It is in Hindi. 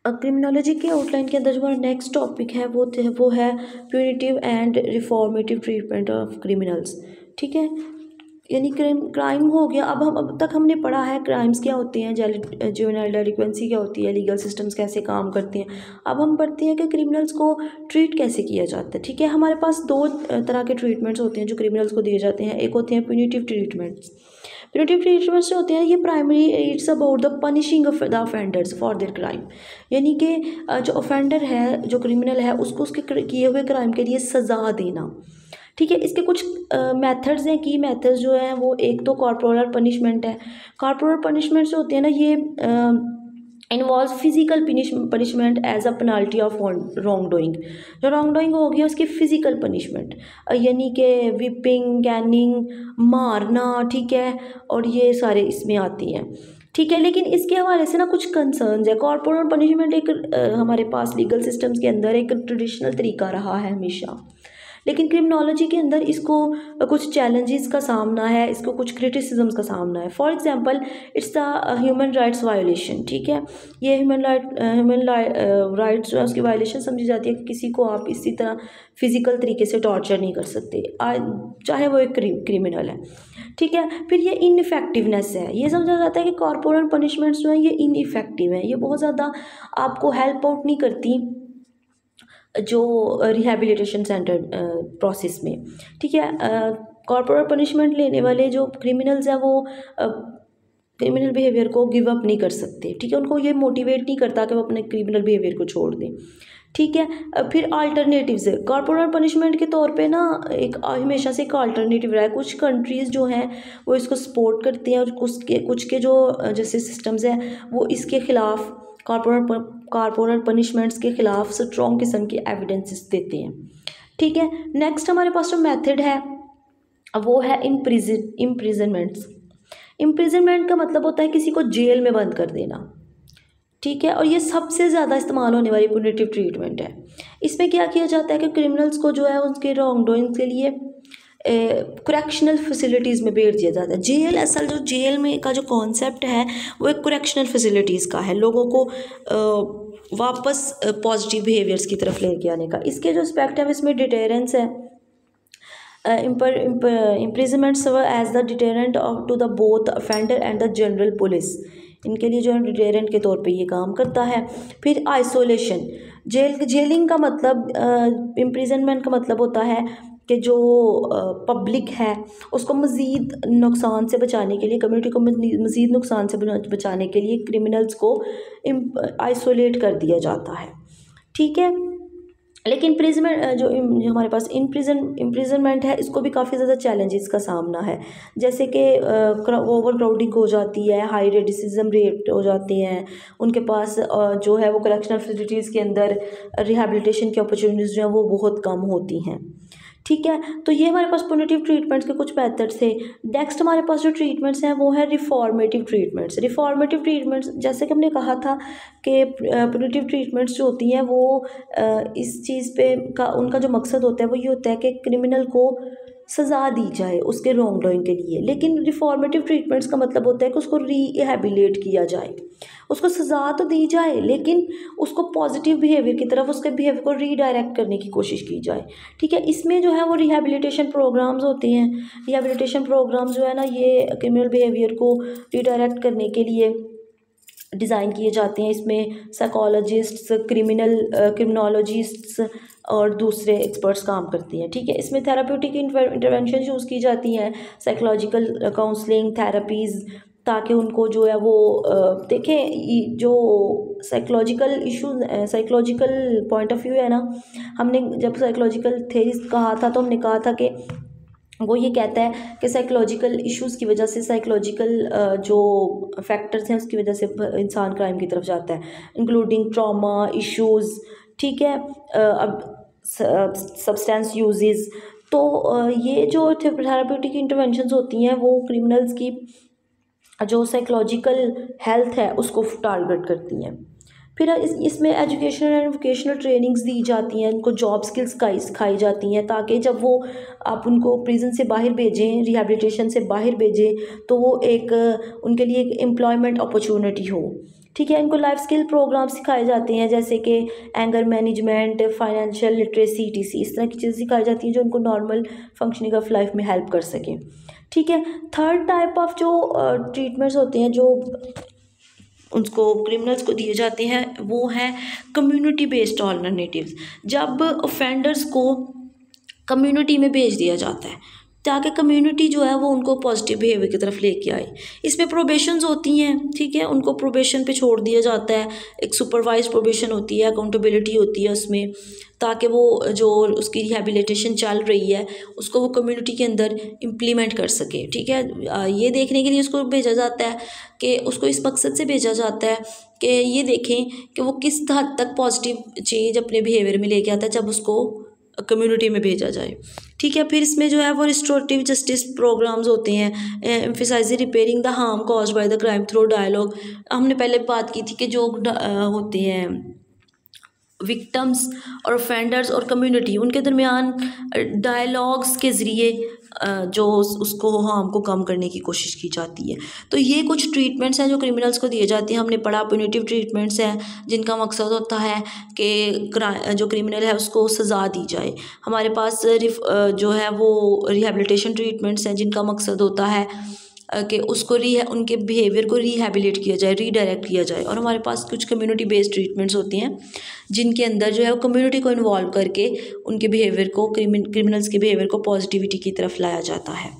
क्रिमिनोलॉजी के आउटलाइन के अंदर जो हमारा नेक्स्ट टॉपिक है वो है punitive and reformative treatment of criminals. ठीक है, यानी क्राइम हो गया। अब तक हमने पढ़ा है क्राइम्स क्या होते हैं, जुवेनाइल डेलिक्वेंसी क्या होती है, लीगल सिस्टम्स कैसे काम करते हैं। अब हम पढ़ते हैं कि क्रिमिनल्स को ट्रीट कैसे किया जाता है। ठीक है, हमारे पास दो तरह के ट्रीटमेंट्स होते हैं जो क्रिमिनल्स को दिए जाते हैं। एक होते हैं प्यूनिटिव ट्रीटमेंट्स। प्यूनिटिव ट्रीटमेंट्स जो होते हैं ये primary it's about the punishing of the offenders for their crime, यानी कि जो ऑफेंडर है, जो क्रिमिनल है, उसको उसके किए हुए क्राइम के लिए सज़ा देना। ठीक है, इसके कुछ मेथड्स हैं। की मेथड्स जो हैं वो एक तो कॉर्पोरल पनिशमेंट है। कॉर्पोरल पनिशमेंट जो होते हैं ना ये involve physical punishment as a penalty of wrongdoing. जो रॉन्ग डूइंग हो गया उसकी फिजिकल पनिशमेंट, यानी कि विपिंग, कैनिंग, मारना। ठीक है, और ये सारे इसमें आती हैं। ठीक है, लेकिन इसके हवाले से ना कुछ कंसर्न्स है। कॉर्पोरल पनिशमेंट एक हमारे पास लीगल सिस्टम्स के अंदर एक ट्रेडिशनल तरीका रहा है हमेशा, लेकिन क्रिमिनोलॉजी के अंदर इसको कुछ चैलेंजेस का सामना है, इसको कुछ क्रिटिसिज्म्स का सामना है। For example it's the human rights violation. ठीक है, ये ह्यूमन राइट्स जो है उसकी वायोलेशन समझी जाती है कि किसी को आप इसी तरह फिजिकल तरीके से टॉर्चर नहीं कर सकते, चाहे वो एक क्रिमिनल है। ठीक है, फिर ये इनइफेक्टिवनेस है। ये समझा जाता है कि कॉर्पोरल पनिशमेंट्स जो हैं ये इनइफेक्टिव हैं, ये बहुत ज़्यादा आपको हेल्प आउट नहीं करती जो रिहैबिलिटेशन सेंटर प्रोसेस में। ठीक है, कॉर्पोरल पनिशमेंट लेने वाले जो क्रिमिनल्स हैं वो क्रिमिनल बिहेवियर को गिव अप नहीं कर सकते। ठीक है, उनको ये मोटिवेट नहीं करता कि वो अपने क्रिमिनल बिहेवियर को छोड़ दें। ठीक है, फिर अल्टरनेटिव्स है। कॉर्पोरल पनिशमेंट के तौर पे ना एक हमेशा से एक अल्टरनेटिव रहा है। कुछ कंट्रीज़ जो हैं वो इसको सपोर्ट करते हैं और कुछ के जो जैसे सिस्टम्स हैं वो इसके ख़िलाफ़ कॉर्पोरल पनिशमेंट्स के ख़िलाफ़ स्ट्रॉन्ग किस्म के एविडेंसेस देते हैं। ठीक है, नेक्स्ट हमारे पास जो मेथड है वो है इम्प्रिजनमेंट्स। इम्प्रिजनमेंट का मतलब होता है किसी को जेल में बंद कर देना। ठीक है, और ये सबसे ज़्यादा इस्तेमाल होने वाली प्यूनिटिव ट्रीटमेंट है। इसमें क्या किया जाता है कि क्रिमिनल्स को जो है उनके रॉन्ग डूइंग के लिए करेक्शनल फैसिलिटीज़ में भेज दिया जाता है। जेल, असल जो जेल में का जो कॉन्सेप्ट है वो एक करेक्शनल फैसिलिटीज़ का है, लोगों को वापस पॉजिटिव बिहेवियर्स की तरफ लेके आने का। इसके जो एस्पेक्ट है इसमें डिटेरेंस है। imprisonment serve as the deterrent to the both offender and the general police। इनके लिए जो है डिटेरेंट के तौर पे ये काम करता है। फिर आइसोलेशन, जेलिंग का मतलब इम्प्रिजनमेंट का मतलब होता है कि जो पब्लिक है उसको मज़ीद नुकसान से बचाने के लिए, कम्युनिटी को मज़ीद नुकसान से बचाने के लिए क्रिमिनल्स को आइसोलेट कर दिया जाता है। ठीक है, लेकिन जो हमारे पास इम्प्रिजनमेंट है इसको भी काफ़ी ज़्यादा चैलेंजेस का सामना है, जैसे कि ओवर क्राउडिंग हो जाती है, हाई रेडिसिज्म रेट हो जाते हैं, उनके पास जो है वो करेक्शनल फैसिलिटीज़ के अंदर रिहैबिलिटेशन की अपॉर्चुनिटीज़ जो हैं वो बहुत कम होती हैं। ठीक है, तो ये हमारे पास प्यूनिटिव ट्रीटमेंट्स के कुछ मेथड्स थे। नेक्स्ट हमारे पास जो ट्रीटमेंट्स हैं वो है रिफॉर्मेटिव ट्रीटमेंट्स। रिफॉर्मेटिव ट्रीटमेंट्स जैसे कि हमने कहा था कि प्यूनिटिव ट्रीटमेंट्स जो होती हैं वो इस चीज़ पे का उनका जो मकसद होता है वो ये होता है कि क्रिमिनल को सज़ा दी जाए उसके रॉन्ग डूइंग के लिए। लेकिन रिफॉर्मेटिव ट्रीटमेंट्स का मतलब होता है कि उसको रिहैबिलिटेट किया जाए, उसको सज़ा तो दी जाए लेकिन उसको पॉजिटिव बिहेवियर की तरफ, उसके बिहेवियर को रीडायरेक्ट करने की कोशिश की जाए। ठीक है, इसमें जो है वो रिहैबिलिटेशन प्रोग्राम्स होते हैं। रिहैबिलिटेशन प्रोग्राम्स जो है ना ये क्रिमिनल बिहेवियर को रीडायरेक्ट करने के लिए डिज़ाइन किए जाते हैं। इसमें साइकोलॉजिस्ट्स, क्रिमिनोलॉजिस्ट्स और दूसरे एक्सपर्ट्स काम करती हैं। ठीक है, इसमें थेराप्यूटिक इंटरवेंशन यूज़ की जाती हैं, साइकोलॉजिकल काउंसलिंग, थेरेपीज़, ताकि उनको जो है वो देखें जो psychological issue, psychological point of view है ना, हमने जब साइकोलॉजिकल थेरीज कहा था तो हमने कहा था कि वो ये कहता है कि साइकोलॉजिकल इश्यूज़ की वजह से, साइकोलॉजिकल जो फैक्टर्स हैं उसकी वजह से इंसान क्राइम की तरफ जाता है, इंक्लूडिंग ट्रॉमा इश्यूज़। ठीक है, अब सब्सटेंस यूजेस। तो ये जो थेराप्यूटिक इंटरवेंशंस होती हैं वो क्रिमिनल्स की जो साइकोलॉजिकल हेल्थ है उसको टारगेट करती हैं। फिर इसमें एजुकेशनल एंड वोकेशनल ट्रेनिंग्स दी जाती हैं, उनको जॉब स्किल्स का सिखाई जाती हैं, ताकि जब वो आप उनको प्रिजन से बाहर भेजें, रिहैबिलिटेशन से बाहर भेजें, तो वो एक उनके लिए एक एम्प्लॉयमेंट अपॉर्चुनिटी हो। ठीक है। इनको लाइफ स्किल प्रोग्राम सिखाए जाते हैं, जैसे कि anger management, financial literacy, TC, इस तरह की चीज़ें सिखाई जाती हैं जो उनको नॉर्मल फंक्शनिंग ऑफ लाइफ में हेल्प कर सकें। ठीक है। थर्ड टाइप ऑफ जो ट्रीटमेंट्स होते हैं जो उनको क्रिमिनल्स को दिए जाते हैं वो है कम्युनिटी बेस्ड ऑल्टरनेटिव्स। जब ऑफेंडर्स को कम्युनिटी में भेज दिया जाता है ताकि कम्युनिटी जो है वो उनको पॉजिटिव बिहेवियर की तरफ लेके आए। इसमें प्रोबेशंस होती हैं, ठीक है, उनको प्रोबेशन पे छोड़ दिया जाता है, एक सुपरवाइज प्रोबेशन होती है, अकाउंटेबिलिटी होती है उसमें, ताकि वो जो उसकी रिहेबिलिटेशन चल रही है उसको वो कम्युनिटी के अंदर इम्प्लीमेंट कर सके। ठीक है। ये देखने के लिए उसको भेजा जाता है कि उसको इस मकसद से भेजा जाता है कि ये देखें कि वो किस हद तक पॉजिटिव चेंज अपने बिहेवियर में लेके आता है जब उसको कम्युनिटी में भेजा जाए। ठीक है। फिर इसमें जो है वो रिस्टोरेटिव जस्टिस प्रोग्राम्स होते हैं, emphasising repairing the harm caused by the crime through dialogue. हमने पहले बात की थी कि जो होते हैं विक्टम्स और ऑफेंडर्स और कम्युनिटी, उनके दरमियान डायलॉग्स के ज़रिए जो उसको हार्म को कम करने की कोशिश की जाती है। तो ये कुछ ट्रीटमेंट्स हैं जो क्रिमिनल्स को दिए जाती हैं। हमने पढ़ा प्यूनिटिव ट्रीटमेंट्स हैं जिनका मकसद होता है कि जो क्रिमिनल है उसको सज़ा दी जाए। हमारे पास जो है वो रिहेबिलिटेशन ट्रीटमेंट्स हैं जिनका मकसद होता है कि उसको उनके बिहेवियर को रिहेबिलिट किया जाए, रीडायरेक्ट किया जाए। और हमारे पास कुछ कम्युनिटी बेस्ड ट्रीटमेंट्स होती हैं जिनके अंदर जो है वो कम्युनिटी को इन्वॉल्व करके उनके बिहेवियर को क्रिमिनल्स के बिहेवियर को पॉजिटिविटी की तरफ लाया जाता है।